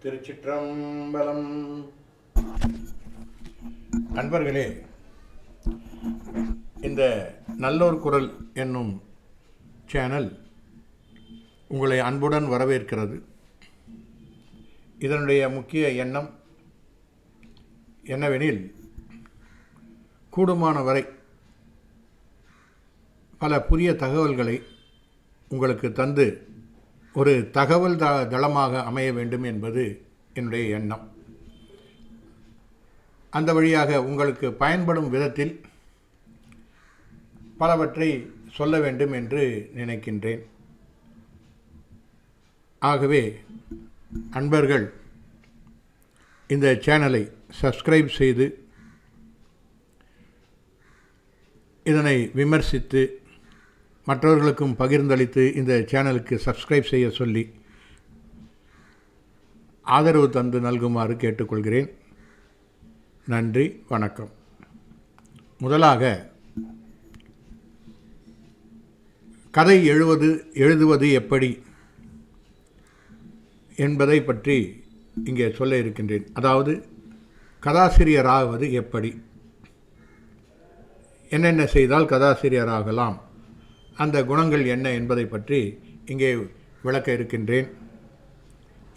திருச்சிற்றம்பலம். நண்பர்களே, இந்த நல்லோர் குரல் என்னும் சேனல் உங்களை அன்புடன் வரவேற்கிறது. இதனுடைய முக்கிய எண்ணம் என்னவெனில், கூடுமான வரை பல புதிய தகவல்களை உங்களுக்கு தந்து ஒரு தகவல் தளமாக அமைய வேண்டும் என்பது என்னுடைய எண்ணம். அந்த வழியாக உங்களுக்கு பயன்படும் விதத்தில் பலவற்றை சொல்ல வேண்டும் என்று நினைக்கின்றேன். ஆகவே அன்பர்கள் இந்த சேனலை சப்ஸ்கிரைப் செய்து இதனை விமர்சித்து மற்றவர்களுக்கும் பகிர்ந்தளித்து இந்த சேனலுக்கு சப்ஸ்கிரைப் செய்ய சொல்லி ஆதரவு தந்து நல்குமாறு கேட்டுக்கொள்கிறேன். நன்றி, வணக்கம். முதலாக, கதை எழுதுவது எப்படி என்பதை பற்றி இங்கே சொல்ல இருக்கின்றேன். அதாவது, கதாசிரியராவது எப்படி, என்னென்ன செய்தால் கதாசிரியராகலாம், அந்த குணங்கள் என்ன என்பதை பற்றி இங்கே விளக்க இருக்கின்றேன்.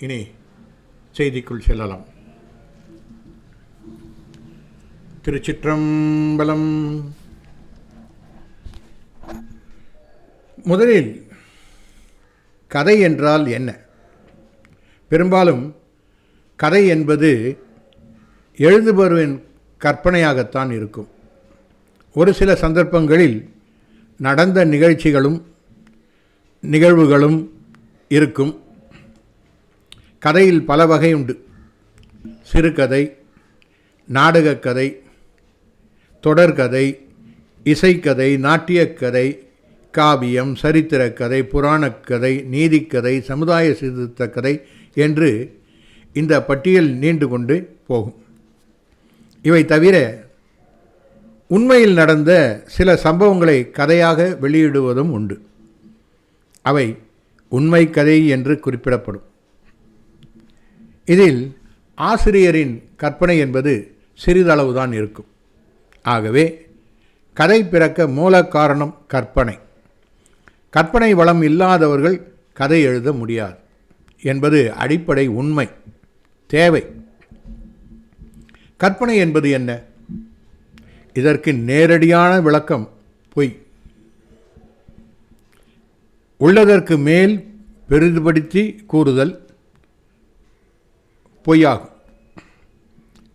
இனி செய்திக்குள் செல்லலாம். திருச்சிற்றம்பலம். முதலில் கதை என்றால் என்ன? பெரும்பாலும் கதை என்பது எழுதுபவரின் கற்பனையாகத்தான் இருக்கும். ஒரு சில சந்தர்ப்பங்களில் நடந்த நிகழ்வுகளும் இருக்கும். கதையில் பல வகை உண்டு. சிறுகதை, நாடகக்கதை, தொடர்கதை, இசைக்கதை, நாட்டியக்கதை, காவியம், சரித்திரக்கதை, புராணக்கதை, நீதிக்கதை, சமுதாய சீர்திருத்த கதை என்று இந்த பட்டியல் நீண்டு கொண்டு போகும். இவை தவிர உண்மையில் நடந்த சில சம்பவங்களை கதையாக வெளியிடுவதும் உண்டு. அவை உண்மை கதை என்று குறிப்பிடப்படும். இதில் ஆசிரியரின் கற்பனை என்பது சிறிதளவுதான் இருக்கும். ஆகவே கதை பிறக்க மூல காரணம் கற்பனை. கற்பனை வளம் இல்லாதவர்கள் கதை எழுத முடியாது என்பது அடிப்படை உண்மை, தேவை. கற்பனை என்பது என்ன? இதற்கு நேரடியான விளக்கம் பொய். உள்ளதற்கு மேல் பெரிதுபடுத்தி கூறுதல் பொய்யாகும்.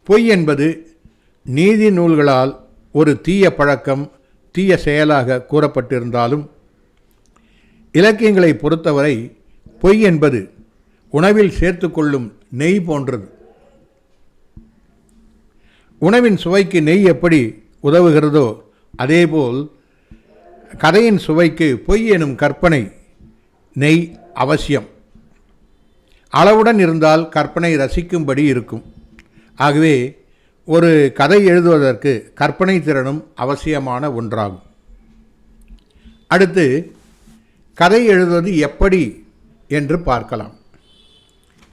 பொய் என்பது நீதி நூல்களால் ஒரு தீய பழக்கம், தீய செயலாக கூறப்பட்டிருந்தாலும், இலக்கியங்களை பொறுத்தவரை பொய் என்பது உணவில் சேர்த்து கொள்ளும் நெய் போன்றது. உணவின் சுவைக்கு நெய் எப்படி உதவுகிறதோ அதேபோல் கதையின் சுவைக்கு பொய் எனும் கற்பனை நெய் அவசியம். அளவுடன் இருந்தால் கற்பனை ரசிக்கும்படி இருக்கும். ஆகவே ஒரு கதை எழுதுவதற்கு கற்பனை திறனும் அவசியமான ஒன்றாகும். அடுத்து, கதை எழுதுவது எப்படி என்று பார்க்கலாம்.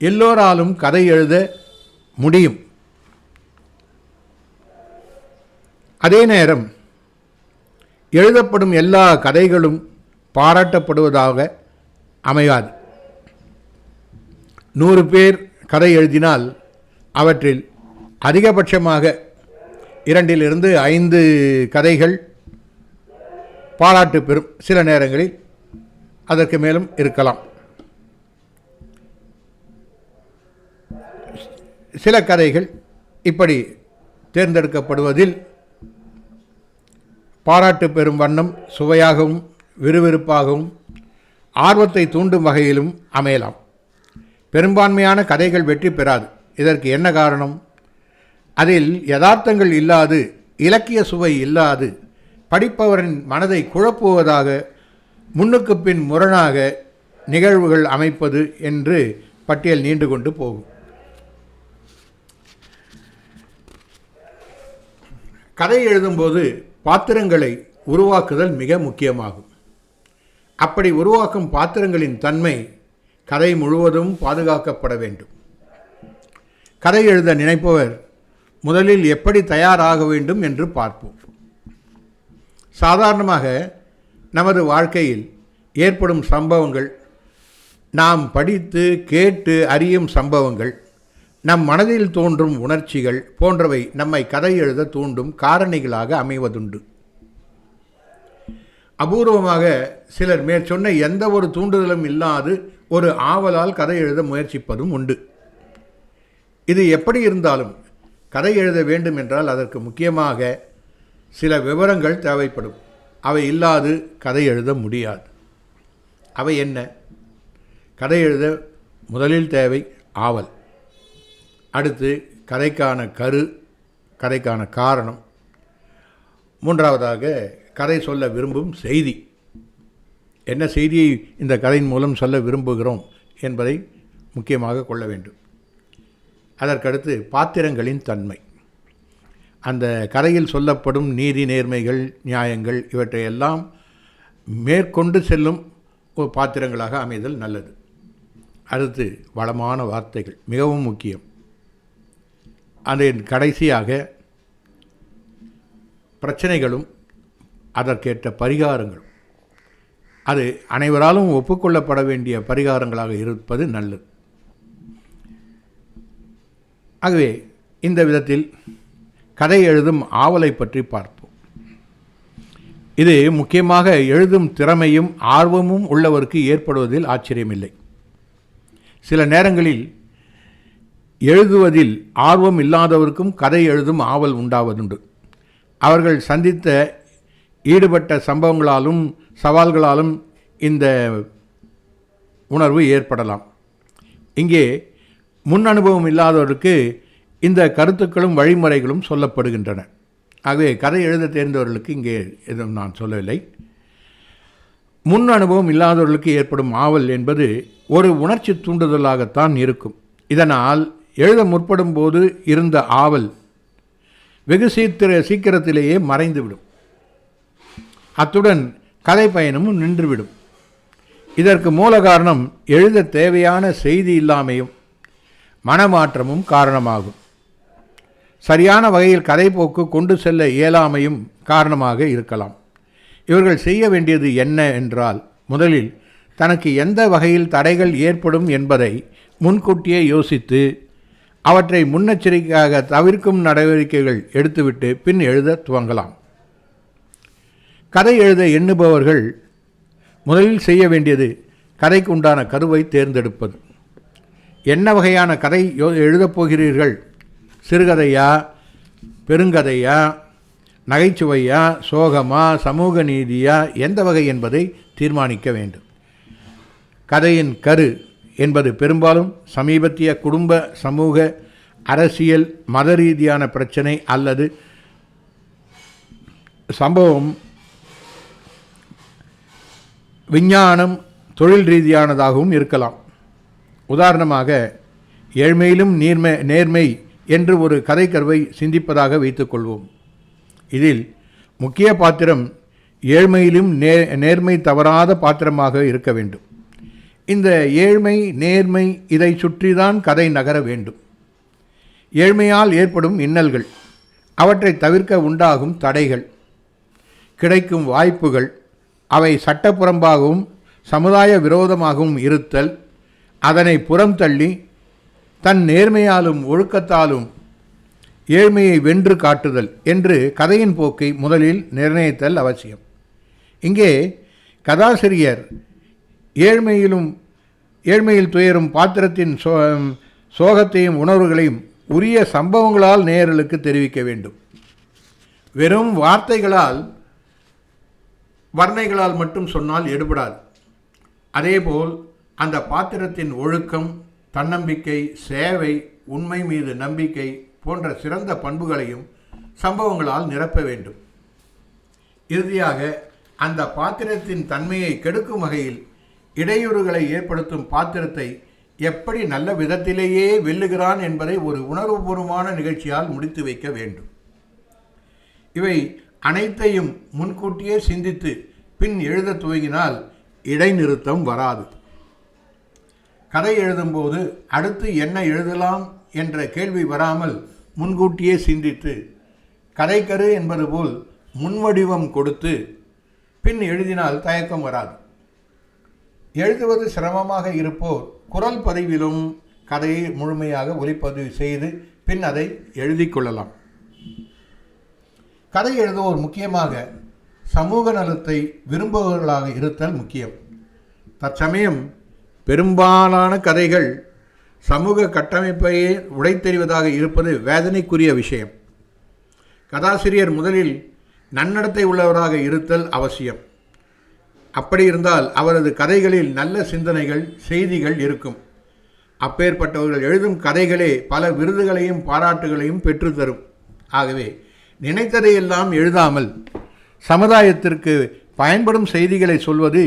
எல்லோராலும் கதை எழுத முடியும். அதே நேரம் எழுதப்படும் எல்லா கதைகளும் பாராட்டப்படுவதாக அமையாது. 100 பேர் கதை எழுதினால் அவற்றில் அதிகபட்சமாக 2 to 5 கதைகள் பாராட்டு பெறும். சில நேரங்களில் அதற்கு மேலும் இருக்கலாம். சில கதைகள் இப்படி தேர்ந்தெடுக்கப்படுவதில் பாராட்டு பெறும் வண்ணம் சுவையாகவும் விறுவிறுப்பாகவும் ஆர்வத்தை தூண்டும் வகையிலும் அமையலாம். பெரும்பான்மையான கதைகள் வெற்றி பெறாது. இதற்கு என்ன காரணம்? அதில் யதார்த்தங்கள் இல்லாது, இலக்கிய சுவை இல்லாது, படிப்பவரின் மனதை குழப்புவதாக, முன்னுக்கு பின் முரணாக நிகழ்வுகள் அமைப்பது என்று பட்டியல் நீண்டு கொண்டு போகும். கதை எழுதும்போது பாத்திரங்களை உருவாக்குதல் மிக முக்கியமாகும். அப்படி உருவாக்கும் பாத்திரங்களின் தன்மை கதை முழுவதும் பாதுகாக்கப்பட வேண்டும். கதை எழுத நினைப்பவர் முதலில் எப்படி தயாராக வேண்டும் என்று பார்ப்போம். சாதாரணமாக நமது வாழ்க்கையில் ஏற்படும் சம்பவங்கள், நாம் படித்து கேட்டு அறியும் சம்பவங்கள், நம் மனதில் தோன்றும் உணர்ச்சிகள் போன்றவை நம்மை கதை எழுத தூண்டும் காரணிகளாக அமைவதுண்டு. அபூர்வமாக சிலர் மேற்சொன்ன எந்த ஒரு தூண்டுதலும் இல்லாது ஒரு ஆவலால் கதை எழுத முயற்சிப்பதும் உண்டு. இது எப்படி இருந்தாலும் கதை எழுத வேண்டும் என்றால் அதற்கு முக்கியமாக சில விவரங்கள் தேவைப்படும். அவை இல்லாது கதை எழுத முடியாது. அவை என்ன? கதை எழுத முதலில் தேவை ஆவல். அடுத்து கதைக்கான கரு, கதைக்கான காரணம். மூன்றாவதாக கதை சொல்ல விரும்பும் செய்தி. என்ன செய்தியை இந்த கதையின் மூலம் சொல்ல விரும்புகிறோம் என்பதை முக்கியமாக கொள்ள வேண்டும். அதற்கடுத்து பாத்திரங்களின் தன்மை. அந்த கதையில் சொல்லப்படும் நீதி, நேர்மைகள், நியாயங்கள் இவற்றையெல்லாம் மேற்கொண்டு செல்லும் ஒரு பாத்திரங்களாக அமைதல் நல்லது. அடுத்து வளமான வார்த்தைகள் மிகவும் முக்கியம். அதன் கடைசியாக பிரச்சனைகளும் அதற்கேற்ற பரிகாரங்களும். அது அனைவராலும் ஒப்புக்கொள்ளப்பட வேண்டிய பரிகாரங்களாக இருப்பது நல்லது. ஆகவே இந்த விதத்தில் கதை எழுதும் ஆவலை பற்றி பார்ப்போம். இது முக்கியமாக எழுதும் திறமையும் ஆர்வமும் உள்ளவருக்கு ஏற்படுவதில் ஆச்சரியமில்லை. சில நேரங்களில் எழுதுவதில் ஆர்வம் இல்லாதவருக்கும் கதை எழுதும் ஆவல் உண்டாவதுண்டு. அவர்கள் சந்தித்த ஈடுபட்ட சம்பவங்களாலும் சவால்களாலும் இந்த உணர்வு ஏற்படலாம். இங்கே முன் அனுபவம் இல்லாதவருக்கு இந்த கருத்துக்களும் வழிமுறைகளும் சொல்லப்படுகின்றன. ஆகவே கதை எழுத தேர்ந்தவர்களுக்கு இங்கே எதுவும் நான் சொல்லவில்லை. முன் அனுபவம் இல்லாதவர்களுக்கு ஏற்படும் ஆவல் என்பது ஒரு உணர்ச்சி தூண்டுதலாகத்தான் இருக்கும். இதனால் எழுத முற்படும் போது இருந்த ஆவல் வெகு சீக்கிரத்திலேயே மறைந்துவிடும். அத்துடன் கதை பயணமும் நின்றுவிடும். இதற்கு மூல காரணம் எழுத தேவையான செய்தி இல்லாமையும் மனமாற்றமும் காரணமாகும். சரியான வகையில் கதைப்போக்கு கொண்டு செல்ல இயலாமையும் காரணமாக இருக்கலாம். இவர்கள் செய்ய வேண்டியது என்ன என்றால், முதலில் தனக்கு எந்த வகையில் தடைகள் ஏற்படும் என்பதை முன்கூட்டியே யோசித்து அவற்றை முன்னெச்சரிக்கையாக தவிர்க்கும் நடவடிக்கைகள் எடுத்துவிட்டு பின் எழுத துவங்கலாம். கதை எழுத எண்ணுபவர்கள் முதலில் செய்ய வேண்டியது கதைக்கு உண்டான கருவை தேர்ந்தெடுப்பது. என்ன வகையான கதை எழுதப் போகிறீர்கள்? சிறுகதையா, பெருங்கதையா, நகைச்சுவையா, சோகமா, சமூக நீதியா, எந்த வகை என்பதை தீர்மானிக்க வேண்டும். கதையின் கரு என்பது பெரும்பாலும் சமீபத்திய குடும்ப, சமூக, அரசியல், மத ரீதியான பிரச்சனை அல்லது சம்பவம், விஞ்ஞானம், தொழில் ரீதியானதாகவும் இருக்கலாம். உதாரணமாக, ஏழ்மையிலும் நேர்மை என்று ஒரு கதைக்கருவை சிந்திப்பதாக வைத்துக்கொள்வோம். இதில் முக்கிய பாத்திரம் ஏழ்மையிலும் நேர்மை தவறாத பாத்திரமாக இருக்க வேண்டும். இந்த ஏழ்மை, நேர்மை இதை சுற்றிதான் கதை நகர வேண்டும். ஏழ்மையால் ஏற்படும் இன்னல்கள், அவற்றை தவிர்க்க உண்டாகும் தடைகள், கிடைக்கும் வாய்ப்புகள், அவை சட்டப்புறம்பாகவும் சமுதாய விரோதமாகவும் இருத்தல், அதனை புறம் தள்ளி தன் நேர்மையாலும் ஒழுக்கத்தாலும் ஏழ்மையை வென்று காட்டுதல் என்று கதையின் போக்கை முதலில் நிர்ணயித்தல் அவசியம். இங்கே கதாசிரியர் ஏழ்மையில் துயரும் பாத்திரத்தின் சோகத்தையும் உணர்வுகளையும் உரிய சம்பவங்களால் நேயர்களுக்கு தெரிவிக்க வேண்டும். வெறும் வார்த்தைகளால், வர்ணைகளால் மட்டும் சொன்னால் எடுபடாது. அதேபோல் அந்த பாத்திரத்தின் ஒழுக்கம், தன்னம்பிக்கை, சேவை, உண்மை மீது நம்பிக்கை போன்ற சிறந்த பண்புகளையும் சம்பவங்களால் நிரப்ப வேண்டும். இறுதியாக அந்த பாத்திரத்தின் தன்மையை கெடுக்கும் வகையில் இடையூறுகளை ஏற்படுத்தும் பாத்திரத்தை எப்படி நல்ல விதத்திலேயே வெல்லுகிறான் என்பதை ஒரு உணர்வுபூர்வமான நிகழ்ச்சியால் முடித்து வைக்க வேண்டும். இவை அனைத்தையும் முன்கூட்டியே சிந்தித்து பின் எழுத துவங்கினால் இடைநிறுத்தம் வராது. கதை எழுதும்போது அடுத்து என்ன எழுதலாம் என்ற கேள்வி வராமல் முன்கூட்டியே சிந்தித்து கதைக்கரு என்பது போல் முன்வடிவம் கொடுத்து பின் எழுதினால் தயக்கம் வராது. எழுதுவது சிரமமாக இருப்போர் குரல் பதிவிலும் கதையை முழுமையாக ஒலிப்பதிவு செய்து பின் அதை எழுதி கொள்ளலாம். கதை எழுதுவோர் முக்கியமாக சமூக நலத்தை விரும்புபவர்களாக இருத்தல் முக்கியம். தற்சமயம் பெரும்பாலான கதைகள் சமூக கட்டமைப்பையே உடைத்தெறிவதாக இருப்பது வேதனைக்குரிய விஷயம். கதாசிரியர் முதலில் நன்னடத்தை உள்ளவராக இருத்தல் அவசியம். அப்படி இருந்தால் அவரது கதைகளில் நல்ல சிந்தனைகள், செய்திகள் இருக்கும். அப்பேற்பட்டவர்கள் எழுதும் கதைகளே பல விருதுகளையும் பாராட்டுகளையும் பெற்றுத்தரும். ஆகவே நினைத்ததையெல்லாம் எழுதாமல் சமுதாயத்திற்கு பயன்படும் செய்திகளை சொல்வது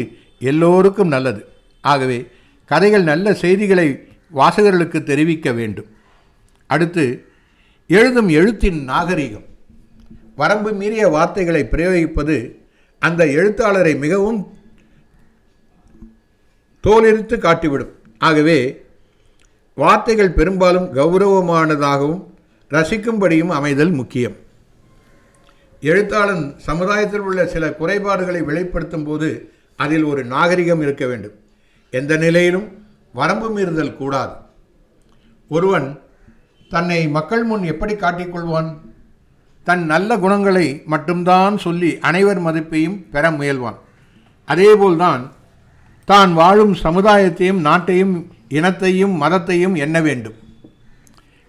எல்லோருக்கும் நல்லது. ஆகவே கதைகள் நல்ல செய்திகளை வாசகர்களுக்கு தெரிவிக்க வேண்டும். அடுத்து, எழுதும் எழுத்தின் நாகரிகம். வரம்பு மீறிய வார்த்தைகளை பிரயோகிப்பது அந்த எழுத்தாளரை மிகவும் தோலெரித்து காட்டிவிடும். ஆகவே வார்த்தைகள் பெரும்பாலும் கௌரவமானதாகவும் ரசிக்கும்படியும் அமைதல் முக்கியம். எழுத்தாளன் சமுதாயத்தில் உள்ள சில குறைபாடுகளை வெளிப்படுத்தும் போது அதில் ஒரு நாகரிகம் இருக்க வேண்டும். எந்த நிலையிலும் வரம்பு மீறுதல் கூடாது. ஒருவன் தன்னை மக்கள் முன் எப்படி காட்டிக்கொள்வான்? தன் நல்ல குணங்களை மட்டும்தான் சொல்லி அனைவர் மதிப்பையும் பெற முயல்வான். அதேபோல்தான் தான் வாழும் சமுதாயத்தையும், நாட்டையும், இனத்தையும், மதத்தையும் எண்ண வேண்டும்.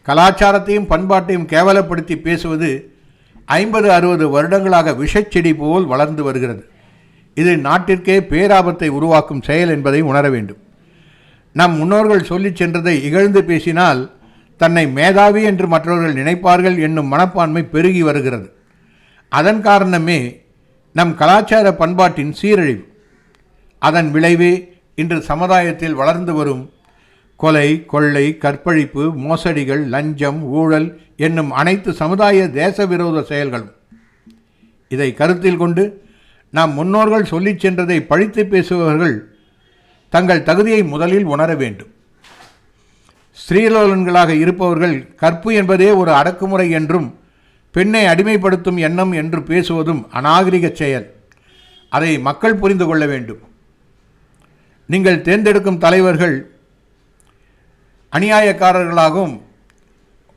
கலாச்சாரத்தையும் பண்பாட்டையும் கேவலப்படுத்தி பேசுவது 50-60 வருடங்களாக விஷச்செடி போல் வளர்ந்து வருகிறது. இது நாட்டிற்கே பேராபத்தை உருவாக்கும் செயல் என்பதை உணர வேண்டும். நம் முன்னோர்கள் சொல்லிச் சென்றதை இகழ்ந்து பேசினால் தன்னை மேதாவி என்று மற்றவர்கள் நினைப்பார்கள் என்னும் மனப்பான்மை பெருகி வருகிறது. அதன் காரணமே நம் கலாச்சார பண்பாட்டின் சீரழிவு. அதன் விளைவே இன்று சமுதாயத்தில் வளர்ந்து வரும் கொலை, கொள்ளை, கற்பழிப்பு, மோசடிகள், லஞ்சம், ஊழல் என்னும் அனைத்து சமுதாய தேச விரோத செயல்களும். இதை கருத்தில் கொண்டு நாம் முன்னோர்கள் சொல்லிச் சென்றதை பழித்து பேசுபவர்கள் தங்கள் தகுதியை முதலில் உணர வேண்டும். ஸ்ரீலோலன்களாக இருப்பவர்கள் கற்பு என்பதே ஒரு அடக்குமுறை என்றும் பெண்ணை அடிமைப்படுத்தும் எண்ணம் என்று பேசுவதும் அநாகரிக செயல். அதை மக்கள் புரிந்து கொள்ள வேண்டும். நீங்கள் தேர்ந்தெடுக்கும் தலைவர்கள் அநியாயக்காரர்களாகவும்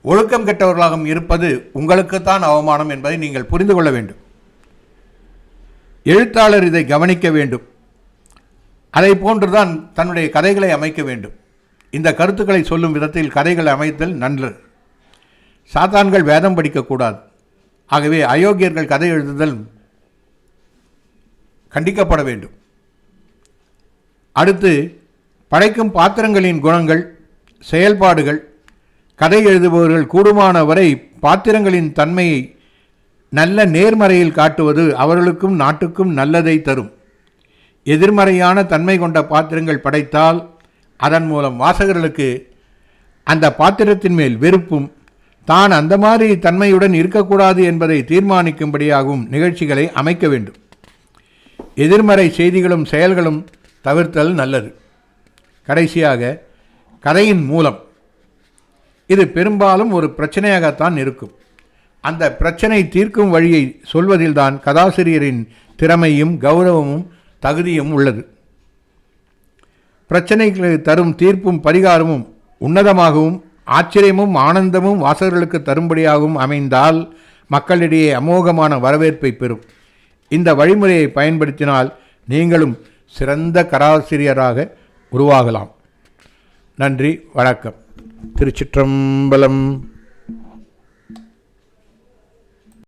ஒழுக்கம் கெட்டவர்களாகவும் இருப்பது உங்களுக்குத்தான் அவமானம் என்பதை நீங்கள் புரிந்து கொள்ள வேண்டும். எழுத்தாளர் இதை கவனிக்க வேண்டும். அதை போன்றுதான் தன்னுடைய கதைகளை அமைக்க வேண்டும். இந்த கருத்துக்களை சொல்லும் விதத்தில் கதைகளை அமைத்தல் நல்லது. சாத்தான்கள் வேதம் படிக்கக்கூடாது. ஆகவே அயோக்கியர்கள் கதை எழுதுதல் கண்டிக்கப்பட வேண்டும். அடுத்து, படைக்கும் பாத்திரங்களின் குணங்கள், செயல்பாடுகள். கதை எழுதுபவர்கள் கூடுமான வரை பாத்திரங்களின் தன்மையை நல்ல நேர்மறையில் காட்டுவது அவர்களுக்கும் நாட்டுக்கும் நல்லதை தரும். எதிர்மறையான தன்மை கொண்ட பாத்திரங்கள் படைத்தால் அதன் மூலம் வாசகர்களுக்கு அந்த பாத்திரத்தின் மேல் வெறுப்பும், தான் அந்த மாதிரி தன்மையுடன் இருக்கக்கூடாது என்பதை தீர்மானிக்கும்படியாகவும் நிகழ்ச்சிகளை அமைக்க வேண்டும். எதிர்மறை செய்திகளும் செயல்களும் தவிர்த்தல் நல்லது. கடைசியாக, கதையின் மூலம். இது பெரும்பாலும் ஒரு பிரச்சனையாகத்தான் இருக்கும். அந்த பிரச்சனை தீர்க்கும் வழியை சொல்வதில்தான் கதாசிரியரின் திறமையும் கௌரவமும் தகுதியும் உள்ளது. பிரச்சனைகளுக்கு தரும் தீர்ப்பும் பரிகாரமும் உன்னதமாகவும் ஆச்சரியமும் ஆனந்தமும் வாசகர்களுக்கு தரும்படியாகவும் அமைந்தால் மக்களிடையே அமோகமான வரவேற்பை பெறும். இந்த வழிமுறையை பயன்படுத்தினால் நீங்களும் சிறந்த கதாசிரியராக உருவாகலாம். நன்றி, வணக்கம். திருச்சிற்றம்பலம்.